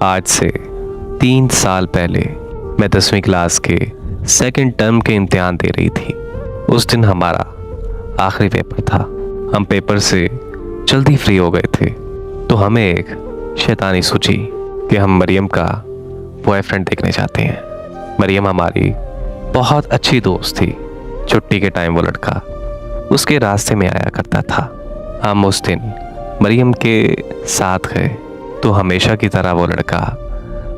आज से 3 साल पहले मैं 10वीं क्लास के सेकंड टर्म के इम्तिहान दे रही थी। उस दिन हमारा आखिरी पेपर था। हम पेपर से जल्दी फ्री हो गए थे तो हमें एक शैतानी सूझी कि हम मरियम का बॉयफ्रेंड देखने जाते हैं। मरियम हमारी बहुत अच्छी दोस्त थी। छुट्टी के टाइम वो लड़का उसके रास्ते में आया करता था। हम उस दिन मरियम के साथ गए तो हमेशा की तरह वो लड़का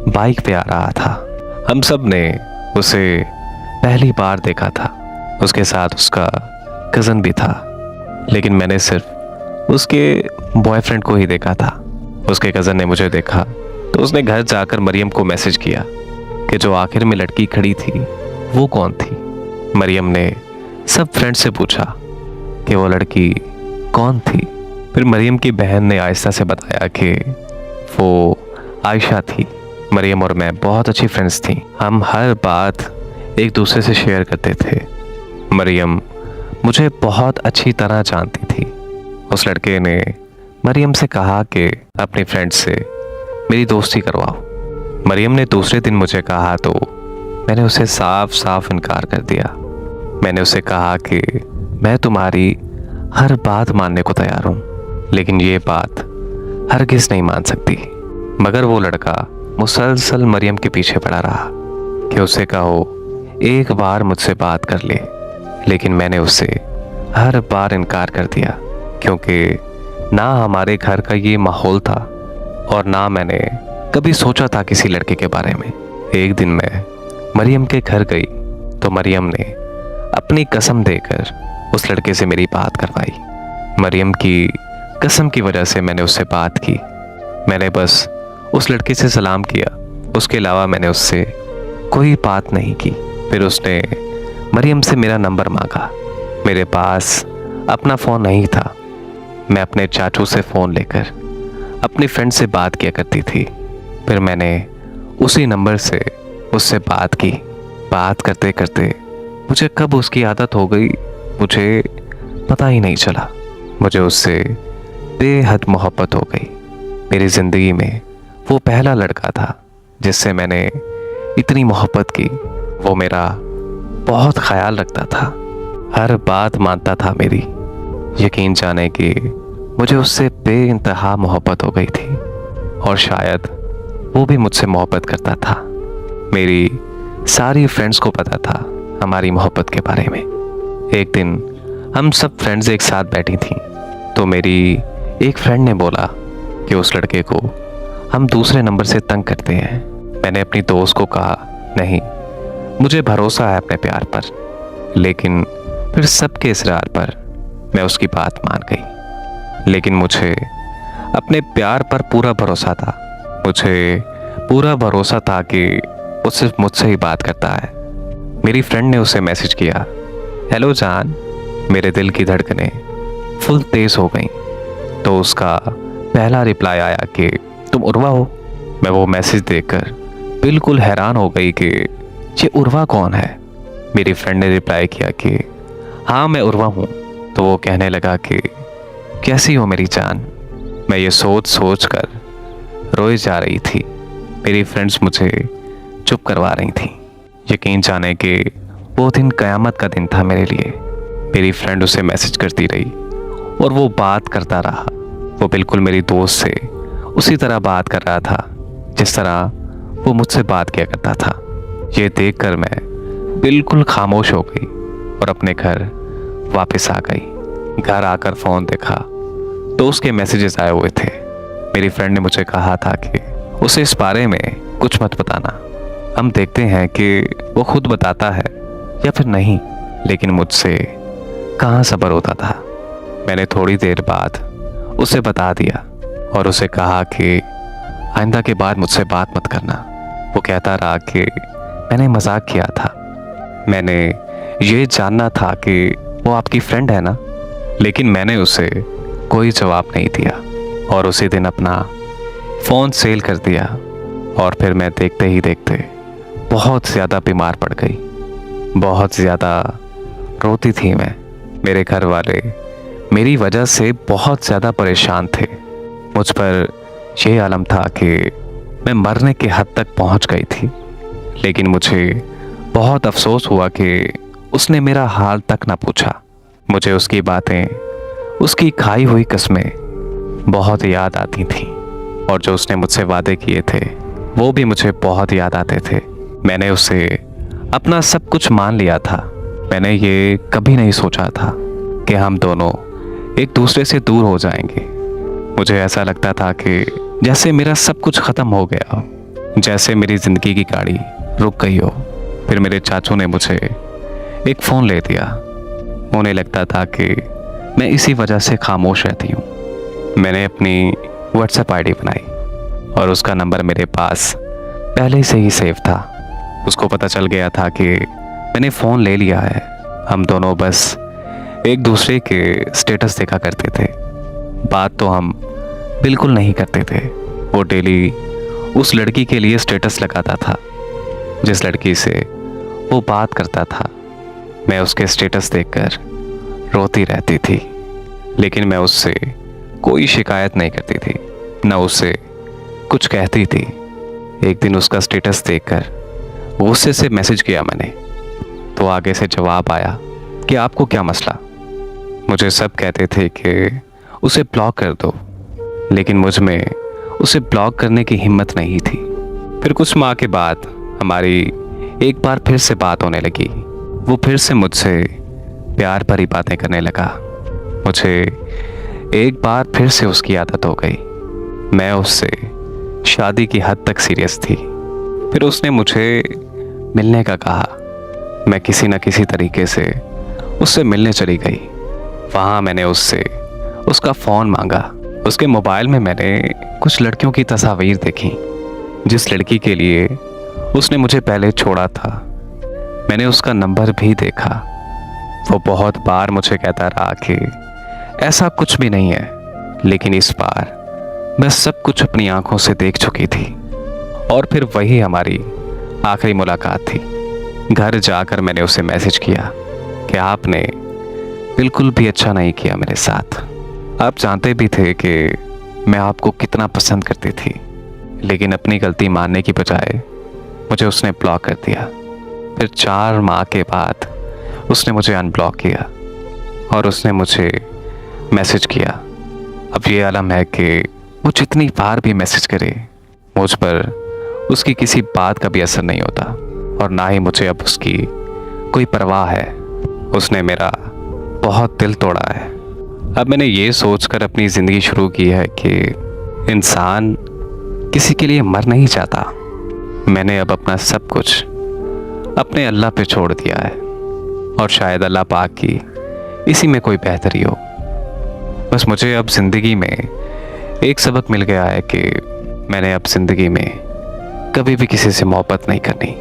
बाइक पे आ रहा था। हम सब ने उसे पहली बार देखा था। उसके साथ उसका कज़न भी था, लेकिन मैंने सिर्फ उसके बॉयफ्रेंड को ही देखा था। उसके कज़न ने मुझे देखा तो उसने घर जाकर मरियम को मैसेज किया कि जो आखिर में लड़की खड़ी थी वो कौन थी। मरियम ने सब फ्रेंड से पूछा कि वो लड़की कौन थी। फिर मरियम की बहन ने आहिस्ता से बताया कि वो आयशा थी। मरियम और मैं बहुत अच्छी फ्रेंड्स थी। हम हर बात एक दूसरे से शेयर करते थे। मरियम मुझे बहुत अच्छी तरह जानती थी। उस लड़के ने मरियम से कहा कि अपनी फ्रेंड से मेरी दोस्ती करवाओ। मरियम ने दूसरे दिन मुझे कहा तो मैंने उसे साफ साफ इनकार कर दिया। मैंने उसे कहा कि मैं तुम्हारी हर बात मानने को तैयार हूँ, लेकिन ये बात हरगिज़ नहीं मान सकती। मगर वो लड़का मुसलसल मरियम के पीछे पड़ा रहा कि उसे कहो एक बार मुझसे बात कर ले, लेकिन मैंने उसे हर बार इनकार कर दिया क्योंकि ना हमारे घर का ये माहौल था और ना मैंने कभी सोचा था किसी लड़के के बारे में। एक दिन मैं मरियम के घर गई तो मरियम ने अपनी कसम देकर उस लड़के से मेरी बात करवाई। मरियम की कसम की वजह से मैंने उससे बात की। मैंने बस उस लड़के से सलाम किया, उसके अलावा मैंने उससे कोई बात नहीं की। फिर उसने मरियम से मेरा नंबर मांगा। मेरे पास अपना फ़ोन नहीं था। मैं अपने चाचू से फ़ोन लेकर अपनी फ्रेंड से बात किया करती थी। फिर मैंने उसी नंबर से उससे बात की। बात करते करते मुझे कब उसकी आदत हो गई मुझे पता ही नहीं चला। मुझे उससे बेहद मोहब्बत हो गई। मेरी ज़िंदगी में वो पहला लड़का था जिससे मैंने इतनी मोहब्बत की। वो मेरा बहुत ख्याल रखता था, हर बात मानता था मेरी। यकीन जाने कि मुझे उससे बेइंतहा मोहब्बत हो गई थी और शायद वो भी मुझसे मोहब्बत करता था। मेरी सारी फ्रेंड्स को पता था हमारी मोहब्बत के बारे में। एक दिन हम सब फ्रेंड्स एक साथ बैठी थीं तो मेरी एक फ्रेंड ने बोला कि उस लड़के को हम दूसरे नंबर से तंग करते हैं। मैंने अपनी दोस्त को कहा नहीं, मुझे भरोसा है अपने प्यार पर। लेकिन फिर सबके इसरार पर मैं उसकी बात मान गई। लेकिन मुझे अपने प्यार पर पूरा भरोसा था। मुझे पूरा भरोसा था कि वो सिर्फ मुझसे ही बात करता है। मेरी फ्रेंड ने उसे मैसेज किया, हेलो जान। मेरे दिल की धड़कनें फुल तेज हो गईं तो उसका पहला रिप्लाई आया कि तुम उर्वा हो। मैं वो मैसेज देखकर बिल्कुल हैरान हो गई कि ये उर्वा कौन है। मेरी फ्रेंड ने रिप्लाई किया कि हाँ मैं उर्वा हूँ। तो वो कहने लगा कि कैसी हो मेरी जान। मैं ये सोच सोच कर रोए जा रही थी। मेरी फ्रेंड्स मुझे चुप करवा रही थी। यकीन जाने कि वो दिन क़यामत का दिन था मेरे लिए। मेरी फ्रेंड उसे मैसेज करती रही और वो बात करता रहा। वो बिल्कुल मेरी दोस्त से उसी तरह बात कर रहा था जिस तरह वो मुझसे बात किया करता था। ये देखकर मैं बिल्कुल खामोश हो गई और अपने घर वापस आ गई। घर आकर फ़ोन देखा तो उसके मैसेजेस आए हुए थे। मेरी फ्रेंड ने मुझे कहा था कि उसे इस बारे में कुछ मत बताना, हम देखते हैं कि वो खुद बताता है या फिर नहीं। लेकिन मुझसे कहाँ सब्र होता था। मैंने थोड़ी देर बाद उसे बता दिया और उसे कहा कि आइंदा के बाद मुझसे बात मत करना। वो कहता रहा कि मैंने मजाक किया था, मैंने ये जानना था कि वो आपकी फ्रेंड है ना। लेकिन मैंने उसे कोई जवाब नहीं दिया और उसी दिन अपना फ़ोन सेल कर दिया। और फिर मैं देखते ही देखते बहुत ज़्यादा बीमार पड़ गई। बहुत ज़्यादा रोती थी मैं। मेरे घर वाले मेरी वजह से बहुत ज़्यादा परेशान थे। मुझ पर यह आलम था कि मैं मरने की हद तक पहुंच गई थी। लेकिन मुझे बहुत अफसोस हुआ कि उसने मेरा हाल तक ना पूछा। मुझे उसकी बातें, उसकी खाई हुई कस्में बहुत याद आती थीं, और जो उसने मुझसे वादे किए थे वो भी मुझे बहुत याद आते थे। मैंने उसे अपना सब कुछ मान लिया था। मैंने ये कभी नहीं सोचा था कि हम दोनों एक दूसरे से दूर हो जाएंगे। मुझे ऐसा लगता था कि जैसे मेरा सब कुछ ख़त्म हो गया हो, जैसे मेरी ज़िंदगी की गाड़ी रुक गई हो। फिर मेरे चाचू ने मुझे एक फ़ोन ले दिया। उन्हें लगता था कि मैं इसी वजह से खामोश रहती हूँ। मैंने अपनी व्हाट्सएप आईडी बनाई और उसका नंबर मेरे पास पहले से ही सेव था। उसको पता चल गया था कि मैंने फ़ोन ले लिया है। हम दोनों बस एक दूसरे के स्टेटस देखा करते थे, बात तो हम बिल्कुल नहीं करते थे। वो डेली उस लड़की के लिए स्टेटस लगाता था जिस लड़की से वो बात करता था। मैं उसके स्टेटस देखकर रोती रहती थी, लेकिन मैं उससे कोई शिकायत नहीं करती थी, न उससे कुछ कहती थी। एक दिन उसका स्टेटस देखकर गुस्से से मैसेज किया मैंने, तो आगे से जवाब आया कि आपको क्या मसला। मुझे सब कहते थे कि उसे ब्लॉक कर दो, लेकिन मुझ में उसे ब्लॉक करने की हिम्मत नहीं थी। फिर कुछ माह के बाद हमारी एक बार फिर से बात होने लगी। वो फिर से मुझसे प्यार भरी बातें करने लगा। मुझे एक बार फिर से उसकी आदत हो गई। मैं उससे शादी की हद तक सीरियस थी। फिर उसने मुझे मिलने का कहा। मैं किसी न किसी तरीके से उससे मिलने चली गई। वहाँ मैंने उससे उसका फ़ोन मांगा। उसके मोबाइल में मैंने कुछ लड़कियों की तस्वीर देखी जिस लड़की के लिए उसने मुझे पहले छोड़ा था। मैंने उसका नंबर भी देखा। वो बहुत बार मुझे कहता रहा कि ऐसा कुछ भी नहीं है, लेकिन इस बार मैं सब कुछ अपनी आंखों से देख चुकी थी। और फिर वही हमारी आखिरी मुलाकात थी। घर जाकर मैंने उसे मैसेज किया कि आपने बिल्कुल भी अच्छा नहीं किया मेरे साथ। आप जानते भी थे कि मैं आपको कितना पसंद करती थी, लेकिन अपनी गलती मानने की बजाय मुझे उसने ब्लॉक कर दिया। फिर 4 माह के बाद उसने मुझे अनब्लॉक किया और उसने मुझे मैसेज किया। अब ये आलम है कि वो जितनी बार भी मैसेज करे, मुझ पर उसकी किसी बात का भी असर नहीं होता, और ना ही मुझे अब उसकी कोई परवाह है। उसने मेरा बहुत दिल तोड़ा है। अब मैंने ये सोचकर अपनी ज़िंदगी शुरू की है कि इंसान किसी के लिए मर नहीं जाता। मैंने अब अपना सब कुछ अपने अल्लाह पे छोड़ दिया है, और शायद अल्लाह पाक की इसी में कोई बेहतरी हो। बस मुझे अब ज़िंदगी में एक सबक मिल गया है कि मैंने अब ज़िंदगी में कभी भी किसी से मोहब्बत नहीं करनी।